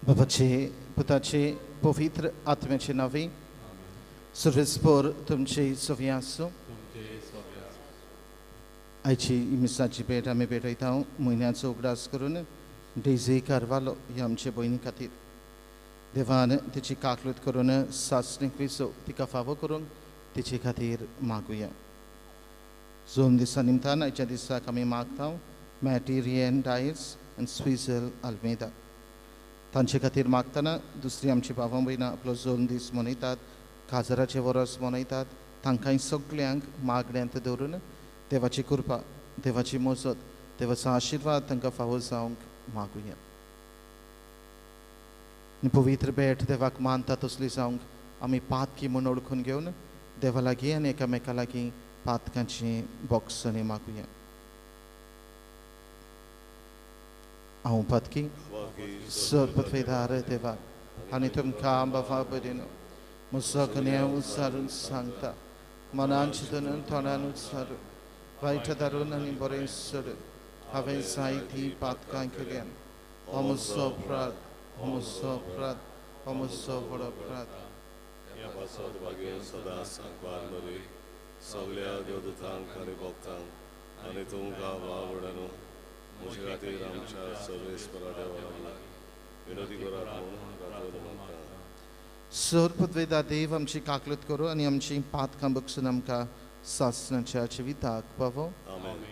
बापाचे पुताचे पवित्र आत्म्याचे नावे सर्वेस्पर तुमचे सोवी आसूं. आयची मिसाची भेट आमी भेटयता म्हयन्याचो उगडास करून डेझी कारवालो ह्या आमचे भयणी खातीर देवान तिची काकलूत करून सासणेक विसो तिका फावो करूंक तिचे खातीर मागुया. 2 दिसां निमतान आयच्या दिसाक आमी मागता मॅटिरियन डायर्स आनी स्विझल आल्मेदा. तांचे खातीर मागतना दुसरी आमची भावां भयणां आपलो 2 दीस मनयतात, काजराचे वरस मनयतात. तांकांय सगल्यांक मागण्यांत दवरून देवाची कृपा, देवाची मजत, देवाचो आशिर्वाद तांकां फावो जावंक मागुया. पवित्र भेट देवाक मानता तसली जावंक आमी पातकी म्हूण ओळखून घेवन देवा लागीं आनी एकामेका लागीं पातकांची बोगसणी मागुया. हांव पातकी सर्पत्वेदार देवा आनी तुमकां बाबा बरें म्हजो कन्या उसारून सांगता मनान चिंतून तोंडान उच्चारून वायट दारून आनी बरें सोडून हांवें जायतीं पातकां केल्यान हो म्हजो अपराध, हो म्हजो अपराध, हो म्हजो व्हड अपराध. ह्या पासत वागेन सदां सांगपाक नवी सगळ्या देवदूतांक आनी भक्तांक आनी तुमकां वावडनो म्हजे खातीर आमच्या सर्वेस्परा देवा विनोदी करात म्हूण रातून म्हणटा. सर्पत्वेदा देव आमची काकलूत करूं आनी आमची पातकां बक्षून आमकां सासणाच्या जिविताक पावो. आमेन.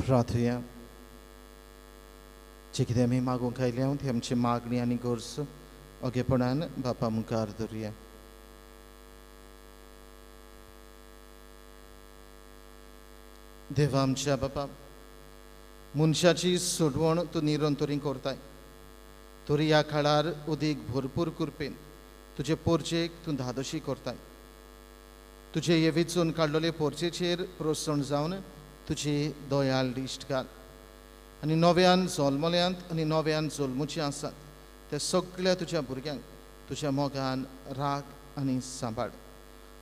प्रार्थया. जे कितें आमी मागूंक आयल्या ती आमची मागणी आनी गोरस ओगेपणान बापा मुखार दवरुया. देवा आमच्या बापा, मनशाची सोडवण तूं निरंतरी करताय. तरी ह्या काळार उदीक भरपूर कृपेन तुजे पोरचेक तूं धादोशी करताय. तुजे हे वेचून काडलेले पोरचेचेर प्रोत्सण जावन तुजी दयाल दिश्ट घाल आनी नव्यान जल्मल्यांत आनी नव्यान जल्मुची आसात ते सगळ्या तुज्या भुरग्यांक तुज्या मोगान राग आनी सांबाळ.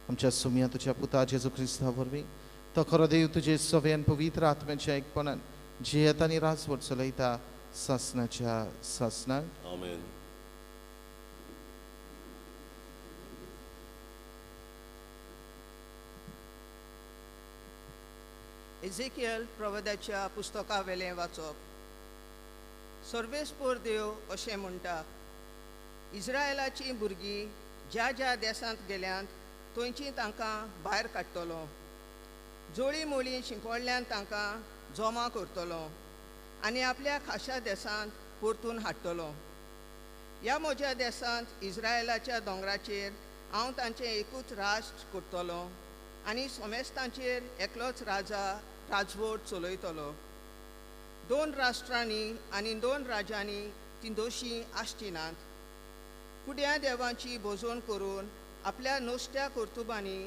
आमच्या सुमया तुज्या पुता जेजू क्रिस्ता वरवीं तो खरो देव तुजे सव्यान पवित्र आत्म्याच्या एकपणान जियेत आनी राजवट चलयता सासणाच्या सासणाक. आमेन. एझेकियल प्रवदाच्या पुस्तका वेलें वाचप. सर्वेस्पर देव अशें म्हणटा, इस्रायलाचीं भुरगीं ज्या ज्या देशांत गेल्यांत थंयची तांकां भायर काडटलो. जोळी मोळी शिंपडल्यान तांकां जमा करतलो आनी आपल्या खाशा देशांत परतून हाडटलो. ह्या म्हज्या देशांत इस्रायलाच्या दोंगराचेर हांव तांचें एकूच राष्ट्र करतलो आनी सोमेस्तांचेर एकलोच राजा राजवट चलयतलो. 2 राष्ट्रांनी आनी 2 राज्यांनी तीं दोशी आसची नात. कुड्या देवांची भोजवण करून आपल्या नोश्त्या कर्तुबांनी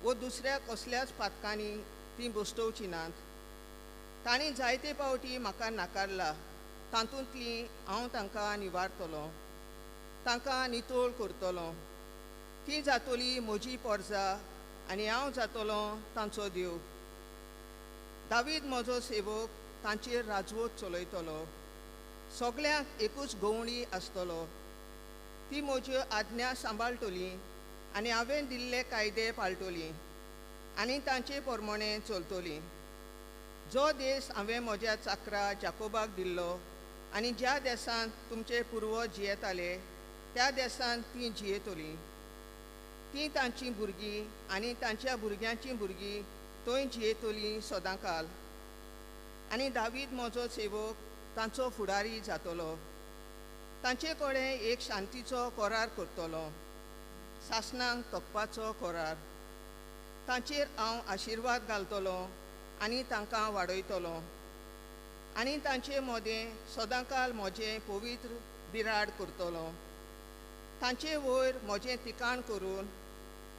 वो दुसऱ्या कसल्याच पातकांनी तीं बसतवची नात. तांणी जायते पावटी म्हाका नाकारला, तातूंतली हांव तांकां निवारतलो, तांकां नितोळ करतलो. तीं जातोली म्हजी पोरजां आनी हांव जातलो तांचो देव. दावीद म्हजो सेवक तांचेर राजवट चलयतलो. सगळ्यांक एकूच गवंडी आसतलो. ती म्हज्यो आज्ञा सांबाळटली आनी हांवें दिल्ले कायदे पाळटली आनी तांचे प्रमाणे चलतली. जो देश हांवें म्हज्या चाकरा जाकोबाक दिल्लो आनी ज्या देशांत तुमचे पुर्वज जियेताले त्या देशांत तीं जियेतलीं. तीं तांचीं भुरगीं आनी तांच्या भुरग्यांचीं भुरगीं थंय जियेतलीं सदांकाल. आनी दावीद म्हजो सेवक तांचो फुडारी जातलो. तांचे कडेन एक शांतीचो करार करतलो, सासणांक तोखपाचो करार. तांचेर हांव आशिर्वाद घालतलों आनी तांकां वाडयतलों. आनी तांचे मोदें सदांकाल म्हजें पवित्र बिराड करतलों. तांचे वयर म्हजें तिकाण करून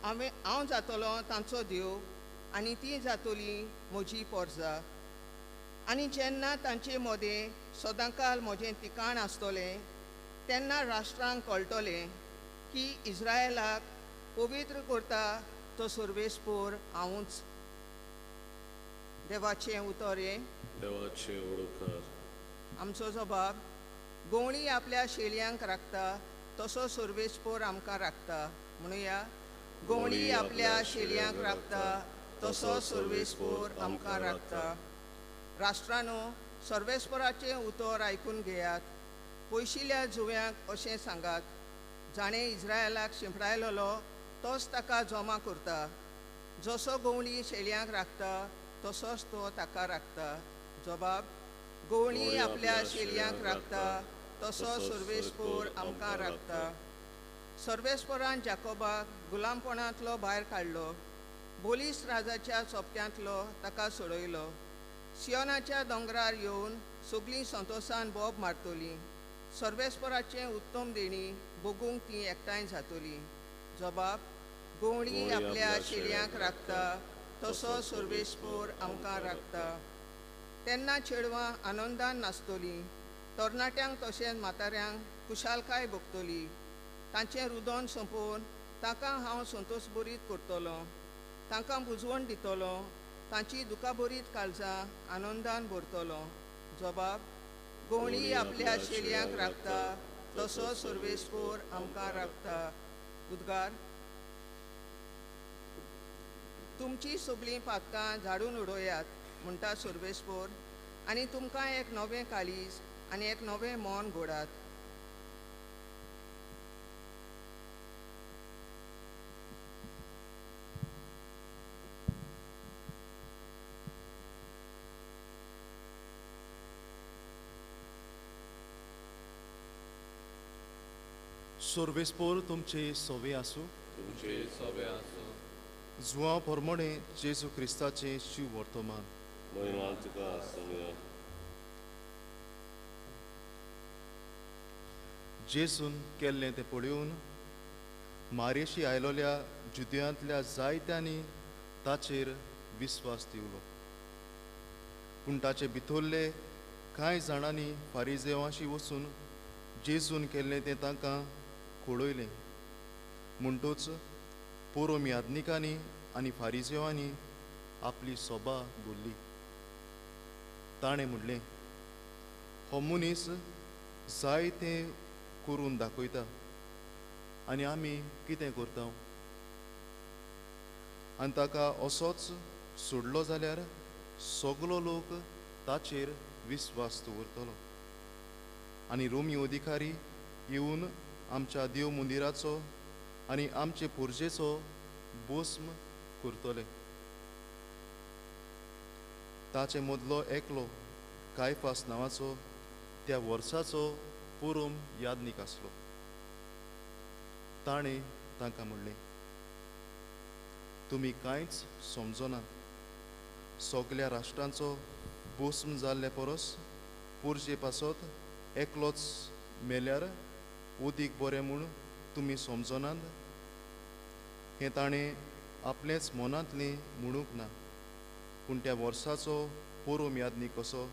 हांव जातलों तांचो देव आनी तीं जातलीं म्हजी पोरजां. आनी जेन्ना तांचे मोदें सदांकाल म्हजें तिकाण आसतलें तेन्ना राष्ट्रांक कळटलें की इस्रायेलाक पवित्र करता तो सर्वेस्पोर हांवूच. देवाचें उतर हे. देवाचे ओळखर. आमचो जबाब, गवळी आपल्या शेळयांक राखता तसो सर्वेस्पोर आमकां राखता. म्हणुया, गवळी आपल्या शेळयांक राखता तसो सर्वेस्पोर आमकां राखता. राष्ट्रांनो, सर्वेस्पोराचें उतर आयकून घेयात. पयशिल्ल्या जुव्यांक अशें सांगात, जाणें इस्रायेलाक शिंपडायलोलो तोच ताका जमा करता. जसो गवळी शेळयांक राखता तसोच तो ताका राखता. जबाब, गवळी आपल्या शेळयांक राखता तसो सर्वेस्पोर आमकां राखता. सर्वेस्पोरान जाकोबाक गुलामपणांतलो भायर काडलो. बोलीस राजाच्या चोपत्यांतलो ताका सोडयलो. सियोनाच्या दोंगरार येवन सगळीं संतोशान बोब मारतलीं. सर्वेस्पोराचें उत्तम देणी बगूंक तीं एकठांय जातलीं. जबाब, गवळी आपल्या शेळयांक राखता तसो सर्वेस्पोर आमकां राखता. तेन्ना चेडवां आनंदान नाचतलीं. तरणाट्यांक तशेंच म्हाताऱ्यांक खुशालकाय भोगतली. तांचें रुदन सोंपोवन तांकां हांव संतोश भरीत करतलों. तांकां बुजवण दितलों. तांची दुखाभरीत काळजां आनंदान भरतलों. जबाब, गवळी आपल्या शेळयांक राखता तसो सर्वेस्पोर आमकां राखता. उद्गार. तुमची सगळीं पातकां झाडून उडोयात म्हणटा सर्वेस्पोर, आनी तुमकां एक नवें काळीज आनी एक नवें मोन घोडात. सर्वेस्पोर तुमचे सोवे आसूं. तुमचे सवे आसूं. जुवां पोरमोणे जेजू क्रिस्ताचें शिव वर्तमान. महिमा तुका आसूं. जेजून केल्लें तें पळोवन मारेशी आयलोल्या जुदयांतल्या जायत्यांनी ताचेर विस्वास दिवलो. पूण ताचे भितरले कांय जाणांनी फारिजेवांशी वचून जेजून केल्लें तें तांकां कळयलें. म्हणटूच पुरोम याज्ञिकांनी आनी फारिजेवांनी आपली सोबा भरली. ताणें म्हणलें, हो मनीस जायतें करून दाखयता आनी आमी कितें करता? आनी ताका असोच सोडलो जाल्यार सगलो लोक ताचेर विस्वास दवरतलो. आनी रोमी अधिकारी येवन आमच्या देव मंदिराचो आनी आमचे पुर्जेचो भस्म करतले. ताचे मदलो एकलो कायफास नांवाचो त्या वर्साचो पुरोम याज्ञीक आसलो. ताणें तांकां म्हणलें, तुमी कांयच समजना. सगल्या राष्ट्रांचो भस्म जाल्ले परस पुर्जे पासत एकलोच मेल्यार उदीक बरें म्हूण तुमी समजनात. हें ताणें आपलेंच मनांतलें म्हणूंक ना. पूण त्या वर्साचो पुरोम याज्ञीक कसो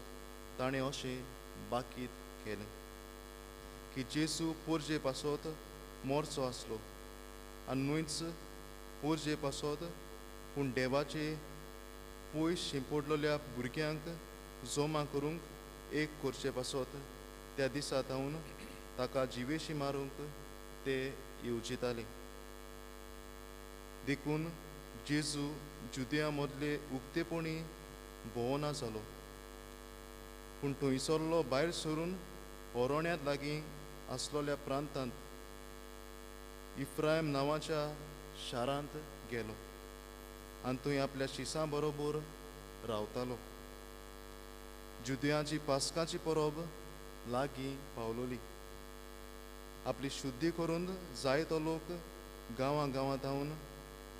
ताणें अशें बाकीत केलें की जेजू पुर्जे पासत मोरचो आसलो आनी न्हूच पुर्जे पासत पूण देवाचे पयस शिंपडलेल्या भुरग्यांक जमा करूंक एक करचे पासत त्या दिसा तावन ताका जिवेशी मारूंक ते येवजिताले. देखून जेजू जुदया मदले उक्तेपणी भोवना जालो. पूण थंयसरलो भायर सरून होरोण्यांत लागीं आसलोल्या प्रांतांत इफ्रायम नांवाच्या शारांत गेलो आनी थंय आपल्या शिसां बरोबर रावतालो. जुदयांची पास्काची परब लागीं पावलोली. आपली शुद्धी करून जायतो लोक गांवां गांवां धांवन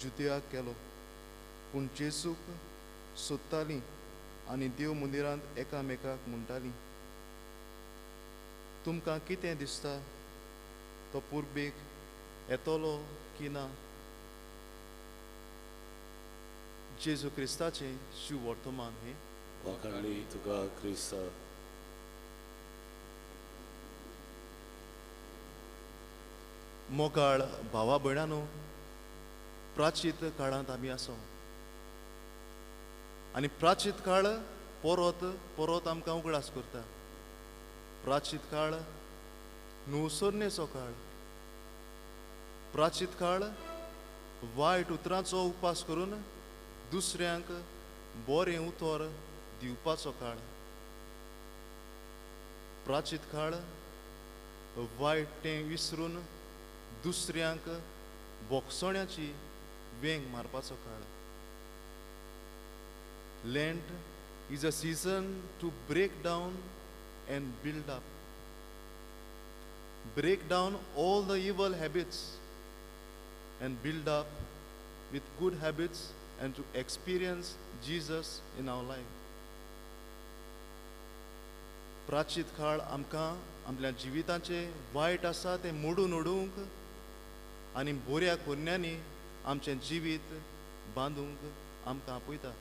जुदयाक केलो. पूण जेसूक सोदतालीं आनी देव मंदिरांत एकामेकाक म्हणटालीं, तुमकां कितें दिसता, तो पुर्बेक येतलो की ना? जेजू क्रिस्ताचें शिव वर्तमान हें वाखाणली तुका क्रिस्ता. मोगाळ भावा भयणांनो, प्राचीत काळांत आमी आसो आनी प्राचीत काळ परत परत आमकां उगडास करता. प्राचीत काळ नुसरणेचो काळ. प्राचीत काळ वायट उतरांचो उपास करून दुसऱ्यांक बरें उतर दिवपाचो काळ. प्राचीत काळ वायट तें विसरून दुसऱ्यांक बोगसण्याची वेंग मारपाचो काळ. Lent is a season to break down and build up. Break down all the evil habits and build up with good habits and to experience Jesus in our life. प्राचीत काळ आमकां आपल्या जिविताचें वायट आसा तें मोडून उडोवंक आनी बऱ्या कोन्यांनी आमचें जिवीत बांदूंक आमकां आपयता.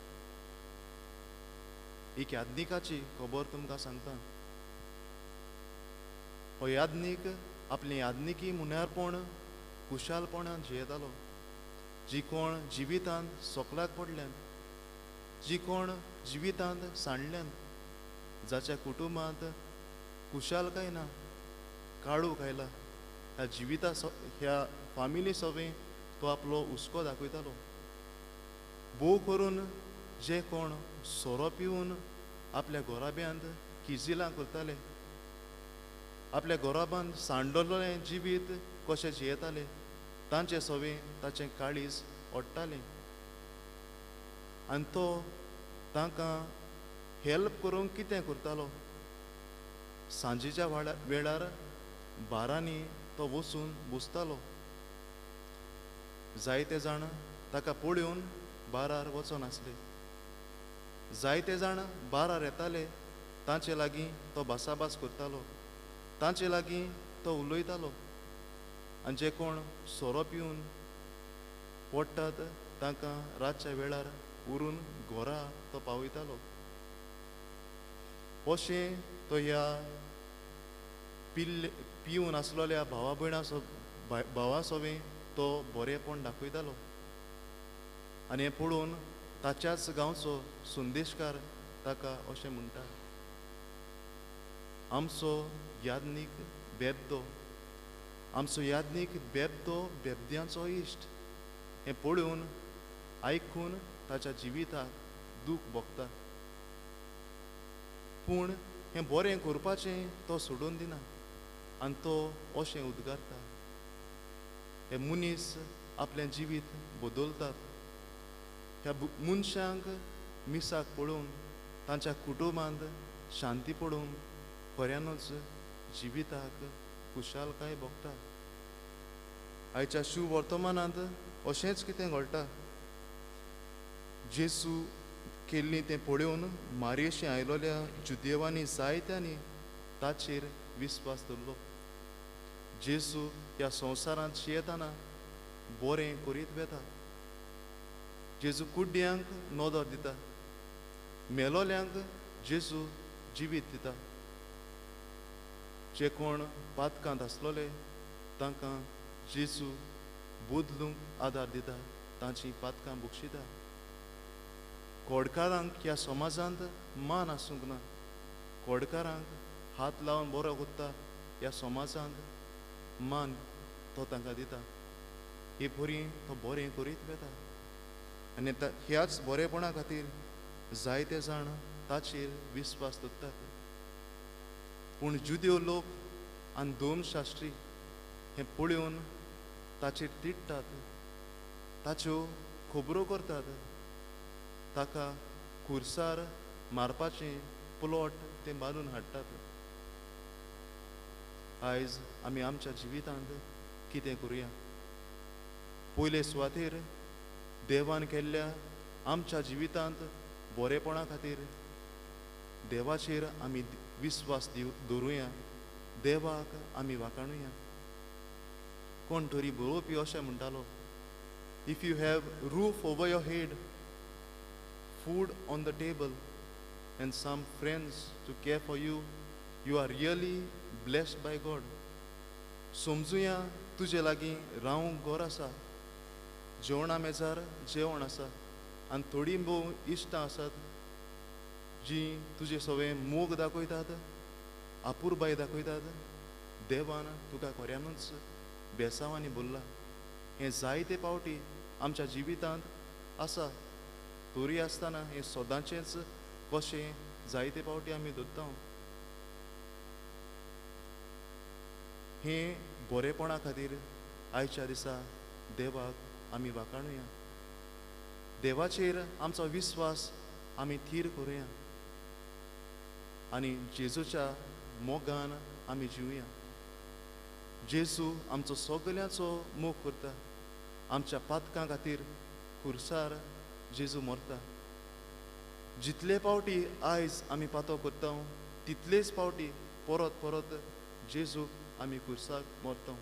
एक याज्ञिकाची खबर तुमकां सांगता. हो याज्ञीक आपले याज्ञिकी मुन्यारपण कुशालपणान जियेतालो. जी कोण जिवितांत सोकलाक पडल्यान, जी कोण जिवितांत सांडल्यान, जाच्या कुटुंबांत कुशालकाय ना, काळूक आयला, ह्या जिविता ह्या फामिली सवें तो आपलो हुस्को दाखयतालो. भोव करून जे कोण सोरो पिवन आपल्या गोराब्यांत किजिलां करताले, आपल्या गोराबांत सांडलोलें जिवीत कशें जियेताले, तांचे सवें ताचें काळीज ओडटालें. आनी तो तांकां हेल्प करूंक कितें करतालो? सांजेच्या वेळार बारांनी तो वचून बसतालो. जायते जाण ताका पळोवन बारार वचनासले. जायते जाण बारार येताले, तांचे लागीं तो भासाभास करतालो, तांचे लागीं तो उलयतालो. आनी जे कोण सोरो पिवन पडटात तांकां रातच्या वेळार व्हरून घरा तो पावयतालो. अशें तो ह्या पिवन आसलोल्या भावा सवें तो बरेपण दाखयतालो. आनी हें पळोवन ताच्याच गांवचो संदेशकार ताका अशें म्हणटा, आमचो याज्ञीक बेबदो, आमचो याज्ञीक बेबदो बेबद्यांचो इश्ट. हें पळोवन आयकून ताच्या जिविताक दूख भोगता. पूण हें बरें करपाचें तो सोडून दिना आनी तो अशें उद्गारता. हे मनीस आपलें जिवीत बदलतात. ह्या मनशांक मिसाक पळोवन तांच्या कुटुंबांत शांती पडोवन खऱ्यानूच जिविताक कुशालकाय भोगता. आयच्या शिव वर्तमानांत अशेंच कितें घडटा. जेसू केल्ली तें पळोवन मारयेशी आयलोल्या जुदेवांनी जायत्यांनी ताचेर विस्वास दवरलो. जेसू ह्या संवसारांत जियेतना बरें करीत वेता. जेजू कुड्ड्यांक नोदर दिता, मेलोल्यांक जेजू जिवीत दिता. जे कोण पातकांत आसलोले तांकां जेजू बदलूंक आदार दिता, तांची पातकां बुक्षिता. कोडकारांक ह्या समाजांत मान आसूंक ना. कोडकारांक हात लावन बरो कोत्ता ह्या समाजांत मान तो तांकां दिता. हे बरी तो बरें करीत वेता. आनी ह्याच बरेपणा खातीर जायते जाण ताचेर विस्वास दवरतात. पूण जुदेव लोक आनी धर्मशास्त्री हें पळोवन ताचेर तिडटात, ताच्यो खबरो करतात, ताका खुर्सार मारपाचें प्लॉट ते बांदून हाडटात. आयज आमी आमच्या जिवितांत कितें करुया? पयले सुवातेर देवान केल्ल्या आमच्या जिवितांत बरेपणा खातीर देवाचेर आमी विस्वास दवरुया, देवाक आमी वाखाणुया. कोण तरी बरोवपी अशें म्हणटालो, if you have roof over your head, food on the table, and some friends to care for you, you are really blessed by God. समजुया तुजे लागीं रावंक घर आसा, जेवणा मेजार जेवण आसा, आनी थोडी भोव इश्टां आसात जी तुजे सगळें मोग दाखयतात, आपुरबाय दाखयतात. देवान तुका खऱ्यानूच बेसांवांनी भरला. हें जायते पावटी आमच्या जिवितांत आसा. तोरी आसतना हें सदांचेंच कशें जायते पावटी आमी धरता. हें बरेपणा खातीर आयच्या दिसा देवाक आमी वाखाणुया. देवाचेर आमचो विस्वास आमी थीर करुया आनी जेजूच्या मोगान आमी जिवया. जेजू आमचो सगल्यांचो मोग करता. आमच्या पातकां खातीर खुर्सार जेजू मरता. जितले पावटी आयज आमी पातो करता, तितलेच पावटी परत परत जेजूक आमी खुर्साक मरता.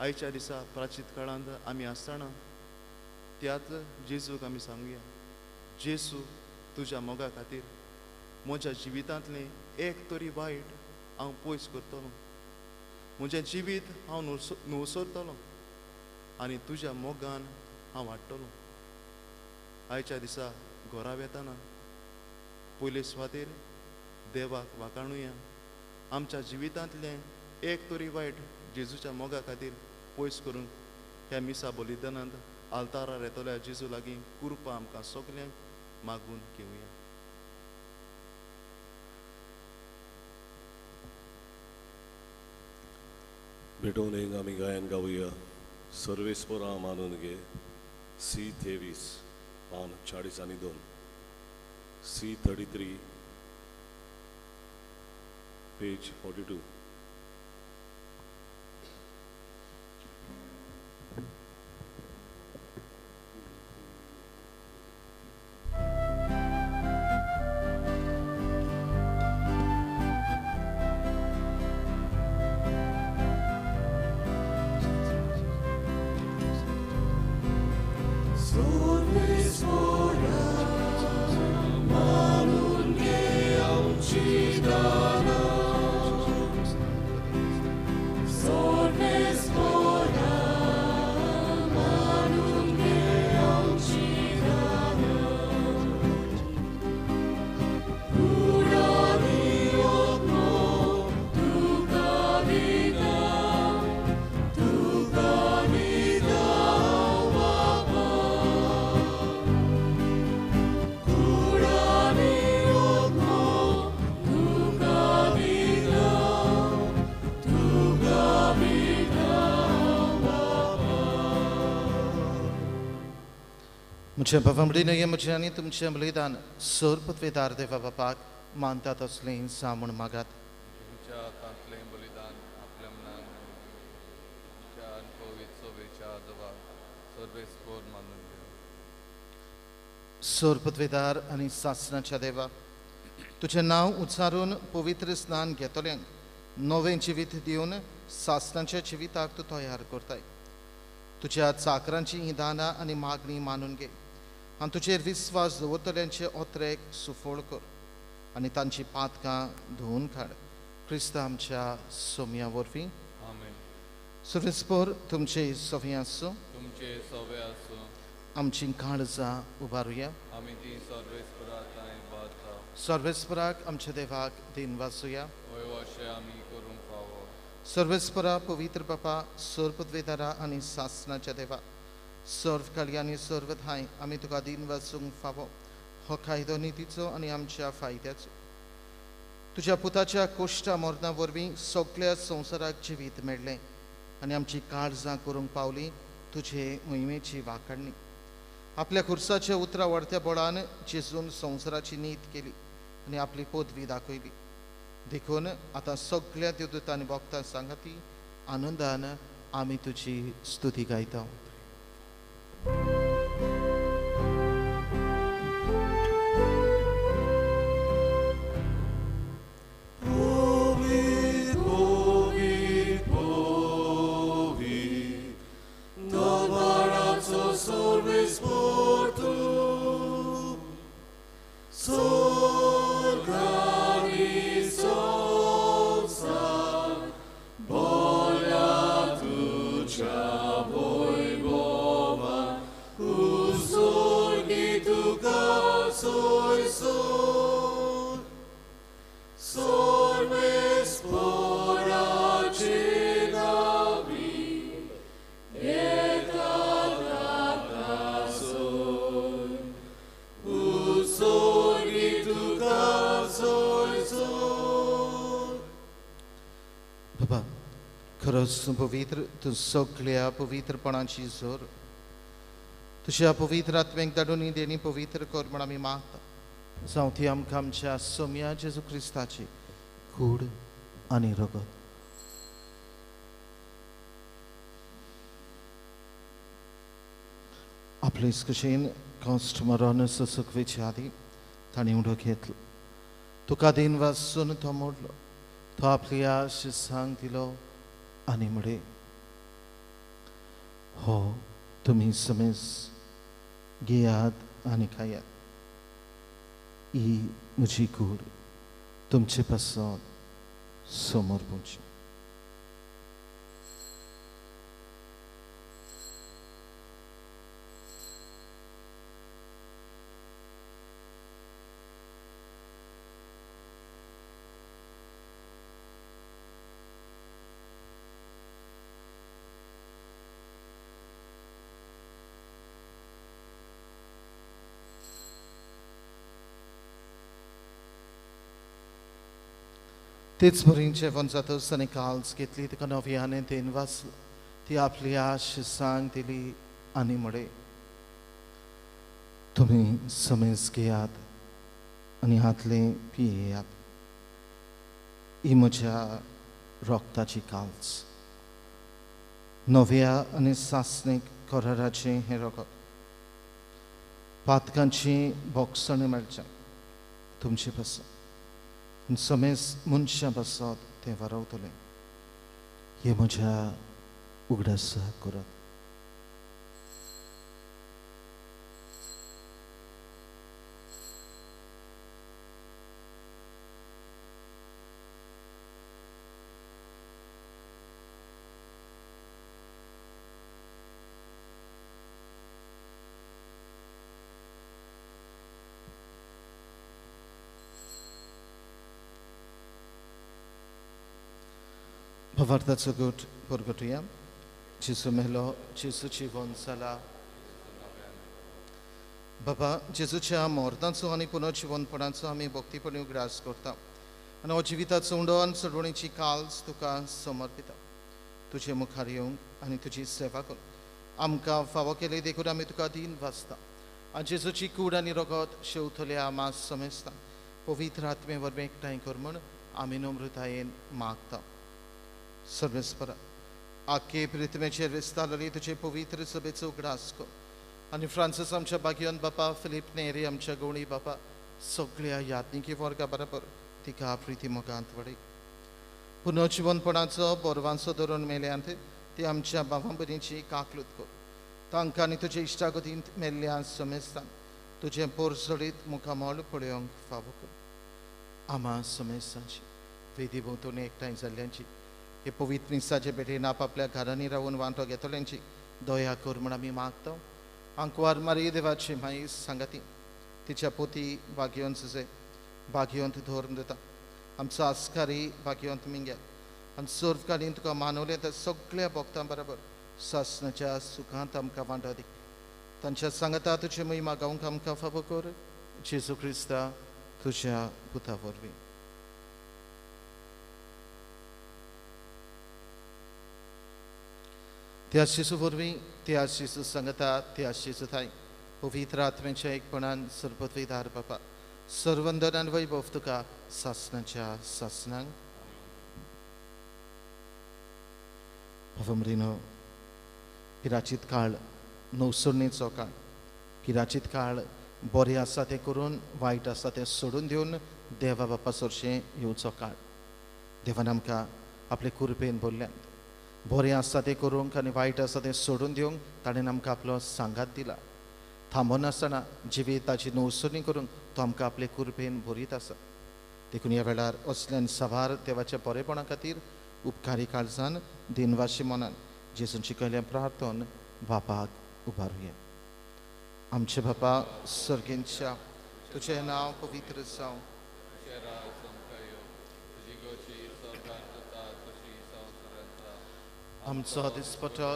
आयच्या दिसा प्राचीत काळांत आमी आसतना त्याच जेजूक आमी सांगुया, जेजू तुज्या मोगा खातीर म्हज्या जिवितांतलें एक तरी वायट हांव पयस करतलों. म्हजें जिवीत हांव नुवसरतलों आनी तुज्या मोगान हांव वाडटलों. आयच्या दिसा घरा वेताना पयले सुवातेर देवाक वाखाणुया. आमच्या जिवितांतलें एक तरी वायट जेजूच्या मोगा खातीर पयस करून ह्या मिसा बलिदानांत आल्तारार येतल्या जेजू लागीं कृपा आमकां सगल्यांक मागून घेवया. भेटून एक आमी गायन गावया. सर्वेस्परा मानून घे. C23 पान 42 C33 पेज 42. म्हज्या भावमडीन म्हजें आनी तुमचें बलिदान सर्पत्वेदार देवा बापाक मानतात असलें सामूण मागात. तुमच्या हातांतलें बलिदान आपल्या मनान तुमच्या अनुभवीत सोबेच्या आजोबा सर्वेस्पोर मानून घेव. सर्पत्वेदार आनी सासणाच्या देवा, तुजें नांव उच्चारून पवित्र स्नान घेतल्यांक नवें जिवीत दिवन सासणाच्या जिविताक तूं तयार करताय. तुज्या चाकरांची ही दानां आनी मागणी मानून घे आनी तुजेर विस्वास दवरतल्यांचे ओत्रेक सुफोळ कर आनी तांची पातकां धुवन काड. क्रिस्त आमच्या सोम्या वरवीं. आमेन. सर्वेस्पोर तुमचे सोवी आसूं. तुमचे सवे आसूं. आमची काळजां उबारुया. आमी ती सर्वेस्परात आनी बाता. सर्वेस्पराक आमच्या देवाक दिन वाचुया. वय अशें आमी करूंक फावो. सर्वेस्परा पवित्र बापा, सर्पद्वेदारा आनी सासणाच्या देवा, सर्व कल्याणी सर्व थाय आमी तुका दिन वाचूंक फावो. हो कायदो नितीचो आनी आमच्या फायद्याचो. तुज्या पुताच्या कोश्टा मरणा वरवीं सगळ्या संवसाराक जिवीत मेळ्ळें आनी आमची काळजां करूंक पावली तुजे मोहिमेची वांकडणी. आपल्या खुर्साच्या उतरा वडत्या बळान जेजून संवसाराची नीत केली आनी आपली पदवी दाखयली. देखून आतां सगळ्या देवदूतांनी भक्तां सांगाती आनंदान आमी तुजी स्तुती गायता. बाबा, खरंच पवित्र तू सगळ्या पवित्रपणाची जोर तुझ्या पवित्र आत्म्याक धाडून देणी पवित्र कर म्हण आमी मागता. जावं ती आमकां आमच्या सोम्या जेजू क्रिस्ताची कूड आनी रगत. आपलेच कशेन कॉस्ट मरण ससकवेचे आदी ताणें उडो घेतलो. तुका दिन वाचून तो मोडलो. तो आपल्या शिसांक दिलो आनी म्हळे, हो तुमी समेज घेयात आनी खायात. ही म्हजी कूड तुमचे पासत समोर पोवची. तेच बरी जेवण जातच ताणें काल्स घेतली तिका नव्यान देन वाचलो. ती आपल्या शिसांक दिली आनी म्हळे, तुमी समेज घेयात आनी हातले पियेयात. ही म्हज्या रोगताची काल्स. नव्या आनी सासणीक कराराचें हें रगत. पातकांची बोगसण मेळचें तुमचे पासत. समेज मनशां पासत तें वारवतलें. हे म्हज्या उगडासा करात. Powartaco gód porgotuję. Jezu mehlo, Jezu जीवन जाला. बाबा जेजूच्या मोर्तांचो आनी पुनर्जीवनपणाचो आमी भक्तीपणी उगडास करता. आनी हो जिविताचो उंडो आनी चडवणीची काल्स तुका समर्पिता. तुजे मुखार येवंक आनी तुजी सेवा कर. आमकां फावो केले देखून आमी तुका दिन वाचता. आनी जेजूची कूड आनी रगत शेवतल्या मास समेजता. पवित्र आत्मे वरवीं एकठांय कर म्हूण आमी नम्रतायेन मागता. सर्वेस्परा आख्खे प्रितमेचेर विस्तारलेली तुजे पवित्र सभेचो उगडास कर. आनी फ्रांसीस आमच्या बागयोन बापा, फिलीप नेरी आमच्या गवणी बापा, सगळ्या याज्ञिकी वर्गा बरोबर तिका प्रिती मोगांत वडय. पुनर्जीवनपणाचो बोरवांचो धरून मेल्यांत ती आमच्या भावां भयणीची काकलूत कर. तांकां आनी तुजे इश्टागतींत मेल्ल्या समेस्तान तुजें पोरसडीत मुखामोल पळोवंक फावो कर. आमा समेस्तांची वेदी भोंवतणी एकठांय जाल्ल्यांची हे पवित्र निसाचे भेटेन आपल्या घरांनी रावून वांटो घेतल्यांची दया कर म्हूण आमी मागता. आंकवार मारी देवाची माई सांगाती तिच्या पोती भाग्यवंत जे भाग्यवंत धोरण दिता. आमचो आस्कारी भाग्यवंत मिंग्या आनी सर्वकालीन तुका मानवलें त्या सगळ्या भक्तां बरोबर सासणाच्या सुखांत आमकां वांटो दी. तांच्या सांगता तुजी महिमा गावंक आमकां फावो कर. जेजू क्रिस्ता तुज्या पुता वरवीं. त्या शिशुपूर्वी त्या शिशु संगता त्या शिशु थाय पवित्र आत्म्याच्या एकपणान सरपत्वीदार बापा सर्वंदनान वैभव तुका सासनाच्या सासनांक Pavamrino, पिराचीत काळ नवसरणेचो काळ पिराचीत काळ बरें आसा तें करून वायट आसा तें सोडून दिवन देवा बापा सरशें येवचो काळ देवान आमकां आपले कुरपेन भरल्यात बरें आसा तें करूंक आनी वायट आसा तें सोडून दिवंक ताणें आमकां आपलो सांगात दिला थांबनासतना जिविताची नवसरणी करूंक तो आमकां आपले कुरपेन भरीत आसा देखून ह्या वेळार असल्यान साबार देवाच्या बरेपणा खातीर उपकारी काळजान दिनवाशी मनान जेजूंची कहल्या प्रार्थन बापाक उबारुया आमचे बापा सर्गेंच्या तुझें नांव पवित्र जावं तुजें राज संपयो तुजी गोची स्वर्गांत जाता तशी संवसारांत जा आमचो दिसपटो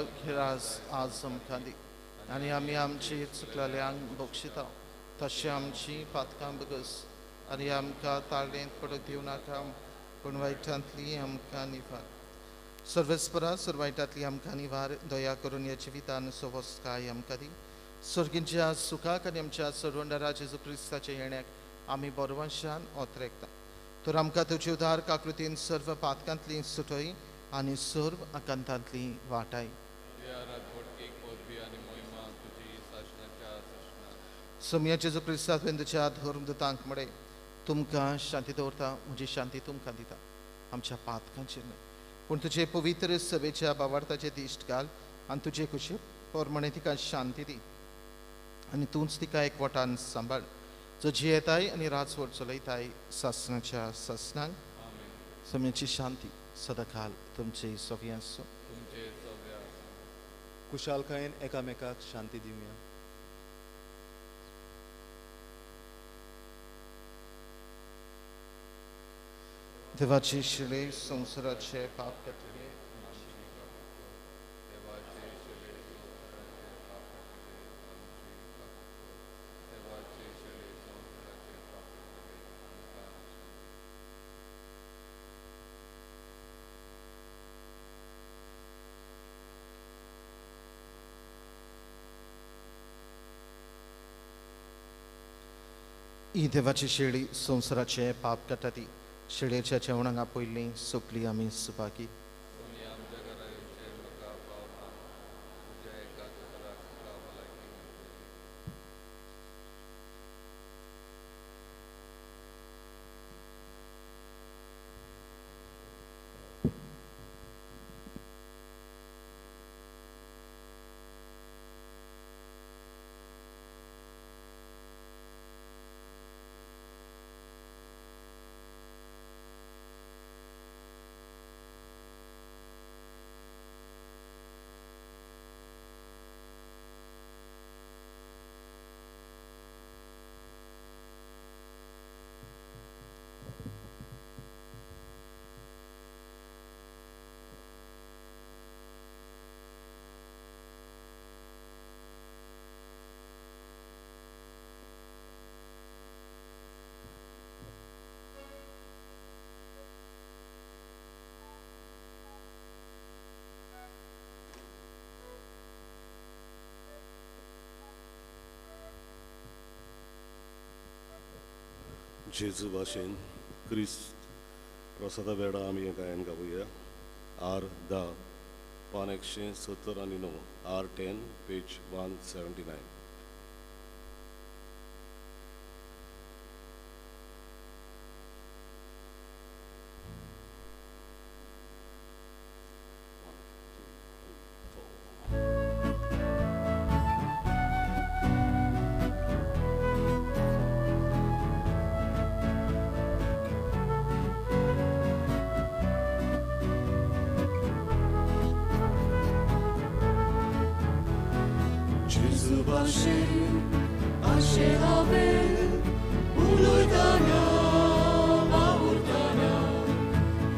आज आज आमकां दी आनी आमी आमची चुकलेल्यांक बक्षिता तशें आमची पातकां बगस आनी आमकां ताळेंत पडूंक दिवं नाका पूण वायटांतली आमकां निवार सर्वेस्परा सर्वायटांतली आमकां निवार दया करून ह्या जिवितान सवस्काय आमकां दी सर्गींच्या सुखाक आनी आमच्या सर्वंडरा जेजू क्रिस्ताच्या येण्याक आमी बरवंशान ओतरेकता तर आमकां तुजे उदार काकृतीन सर्व पातकांतली सुटय आनी सर्व आकांतांतली वाटाय या रातवडीक पोरबी आनी मोहिमा तुजी शासनाच्या शासनांत सोम्या जेजू क्रिस्तांत वेंदुच्या धर्मदुतांक मडे तुमकां शांती दवरता म्हजी शांती तुमकां दिता आमच्या पातकांचेर न्हय पूण तुजे पवित्र सभेच्या बावार्थाचे दिश्ट घाल आनी तुजे खुशी पोरमणे तिका शांती दी आनी तूंच तिका एकवटान सांबाळ जो जियेताय आनी राजवट चलयताय सासनाच्या सासनांक सोम्याची शांती सदाकाल तुमचे सगळ्यां आसूं तुमचे सव्या कुशालकायेन एकामेकाक शांती दिवया देवाची शिळे संवसाराचे पाप कटले देवाचे शिळे देवाचे शिळे संवसाराचे पाप ही देवाची शिळी संवसाराचे पाप कटती शिळेच्या जेवणाक पयलीं सोंपली आमी सुपाकी कोणी आमच्या घरा येवचे म्हाका पावना तुज्या एकाच घराक तुका भलायकी मेळची जेजू भाशेन क्रिस्त प्रसादा वेळा आमी हें गायन गावुया आर 10 पान 170 आनी 9 R 10 page 179 Jesu bashin, ashe havel, uloydana, mavurdana.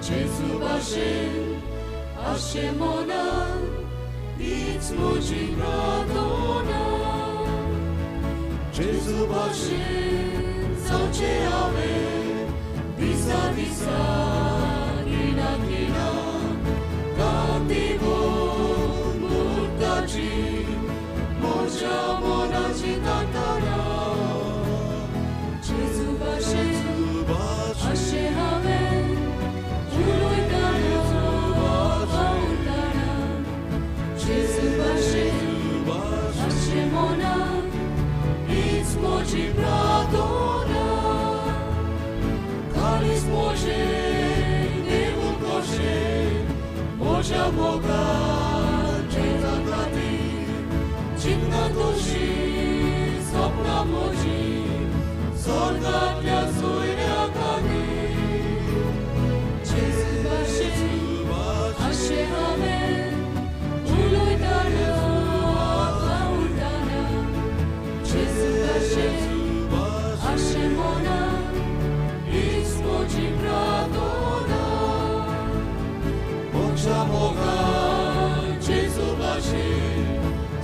Jesu bashin, ashe monan, it's moji radona. Jesu bashin, sauce havel, visa visa, kina kina, kativo, मोगान जेजा खातीर चिन्ना तोशी सपना म्हजी स्वर्गांतल्या सोयऱ्या खातीर जेजू भाशेन अशें हांवें उलयताना उलयताना जेजू भाशेन अशें मनान हीच म्हजी प्रार्थना मोक्षा मोगान जेजू भाशेन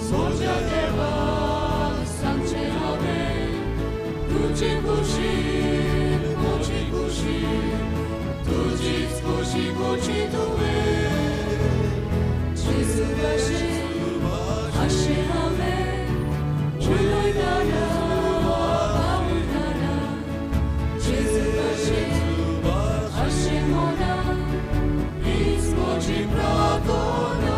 सोज्या देवाक सांगचें हांवें तुजी खुशी म्हजी खुशी तुजीच खुशी खोची तुवें जेजू भाशेन अशें हांवें उलयताना उलयताना जेजू भाशेन अशें मनान हीच म्हजी प्रार्थना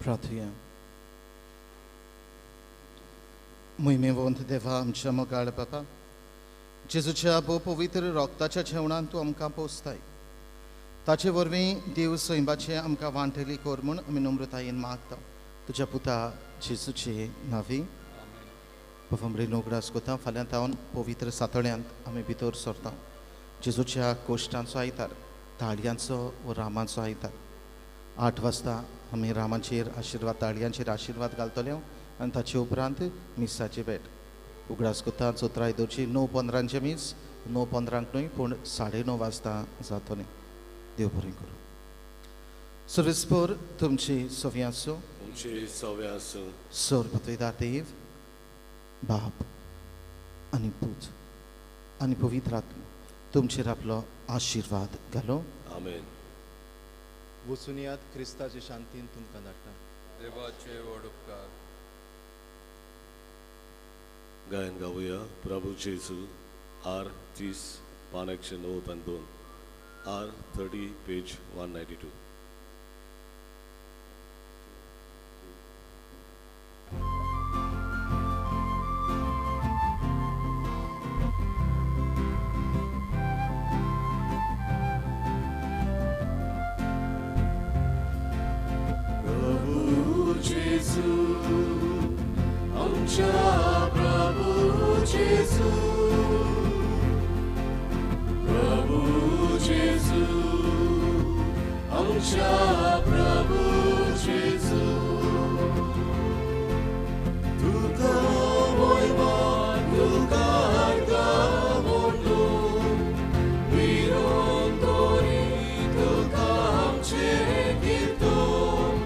प्रार्थूया. मोहिमेवंत देवा आमच्या मोगाळ बाबा, जेजूच्या भोव पवित्र रोगताच्या जेवणान तूं आमकां पोसताय. ताचे वरवीं देव सैमाचे आमकां वांटेली कोर म्हूण आमी नम्रतायेन मागता. तुज्या पुता जेजूचे नांवी पफंबरी नोगडास कोता. फाल्यां तावन पवित्र सातळ्यांत आमी भितर सरता. जेजूच्या कोश्टांचो आयतार, ताळयांचो व रामांचो आयतार. 8 वाजता आमी रामाचेर आशिर्वाद, ताळयांचेर आशिर्वाद घालतले आनी ताचे उपरांत मिसाची भेट. उगडास कोता चोत्रा आयदोरची 9:15 मीस, 9:15 न्हय पूण 9:30 वाजता जातलें. देव बरें करूं. सर्वेस्पर तुमची सव्या आसूं. तुमची सव्या आसूं. सर्वपिता देव, बाप आनी पूत आनी पवित्र आत्मा तुमचेर आपलो आशिर्वाद घालो. आमेन. वचून यात क्रिस्ताचे शांतीन तुमकां धाडटा. देवाचे व्हड उपकार. गायन गावूया प्रभू जेजू R30 पान 109 आणि 2, R30 पेज 192. आमच्या प्रभू जेजू, प्रभू जेजू, आमच्या प्रभू जेजू, तुका महिमा तुका आर्गावोन विरोन तोरी तुका आमचे कीर्तन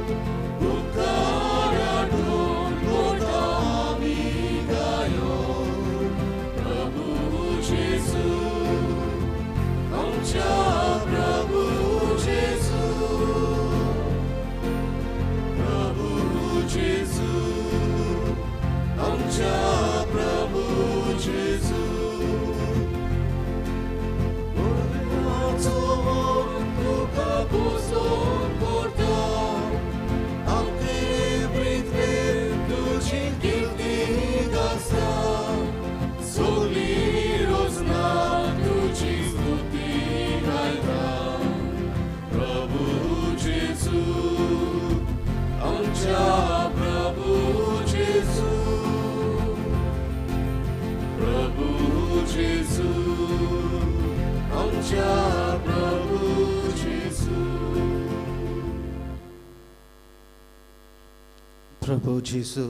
प्रभू जेजू,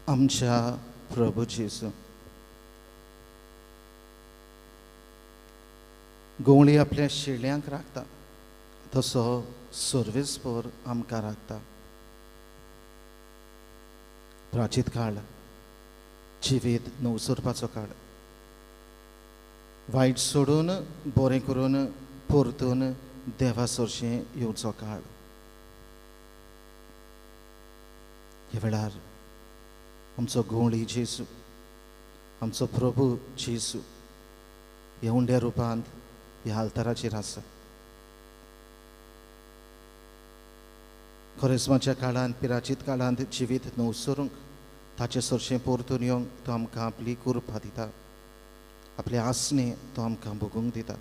आमच्या प्रभू जेजू. गवळी आपल्या शेळ्यांक राखता, तसो सर्वेस्पर आमकां राखता. प्राचीत काळ जिवीत नवसुरपाचो काळ. वायट सोडून बरें करून परतून देवा सरशें येवचो काळ. ह्या वेळार आमचो गोवळी जेजू, आमचो प्रभू जेजू ह्या उंड्या रुपांत ह्या आल्ताराचेर आसा. खोरेस्माच्या काळांत, पिराचीत काळांत जिवीत नवसरूंक, ताचे सरशें परतून येवंक तो आमकां आपली कृपा दिता. आपले आसने तो आमकां भोगूंक दिता.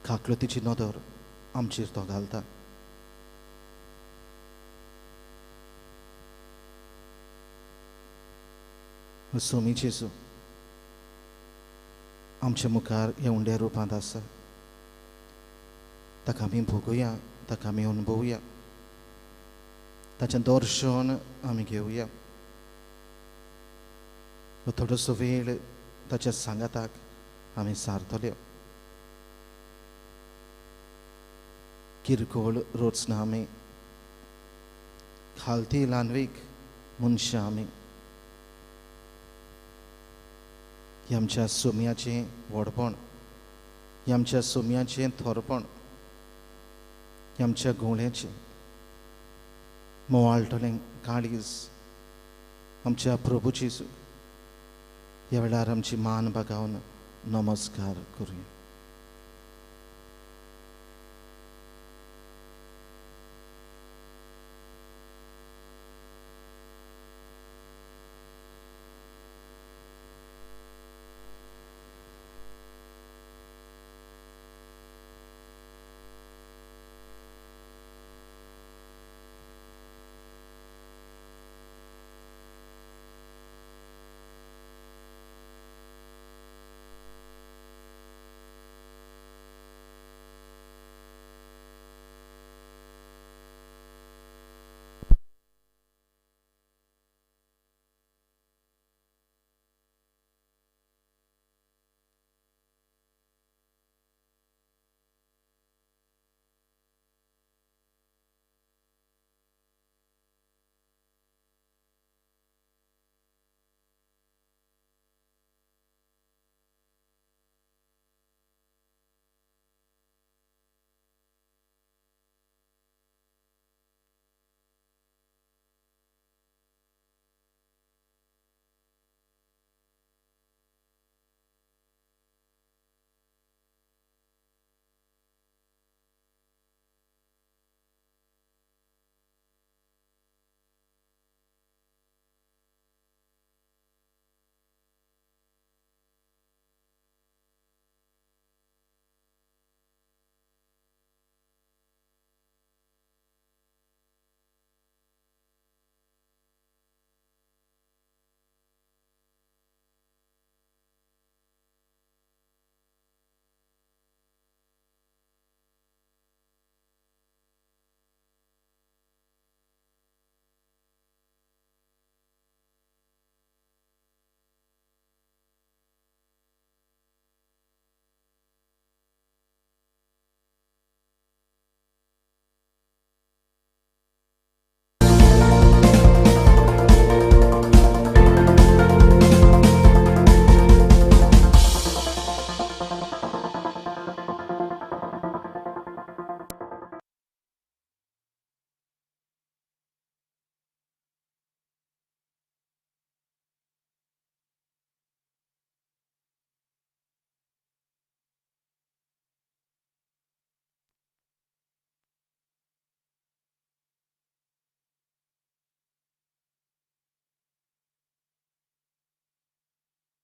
काकलुतीची नदर आमचेर तो घालता. सोमी जेजू आमच्या मुखार हे उंड्या रुपांत आसा. ताका आमी भोगुया, ताका आमी अनुभवुया, ताचें दर्शन आमी घेवया. थोडोसो वेळ ताच्या सांगाताक आमी सारतल्यो. किरकोळ रोचना आमी, खालती ल्हानवीक मनशां आमी. ही आमच्या सोम्याचें व्हडपण, ही आमच्या सोम्याचें थोरपण, ही आमच्या गोवळ्याचें मोवाळटलें काळीज आमच्या प्रभू जेजू ह्या वेळार आमची मान बागावन नमस्कार करूया.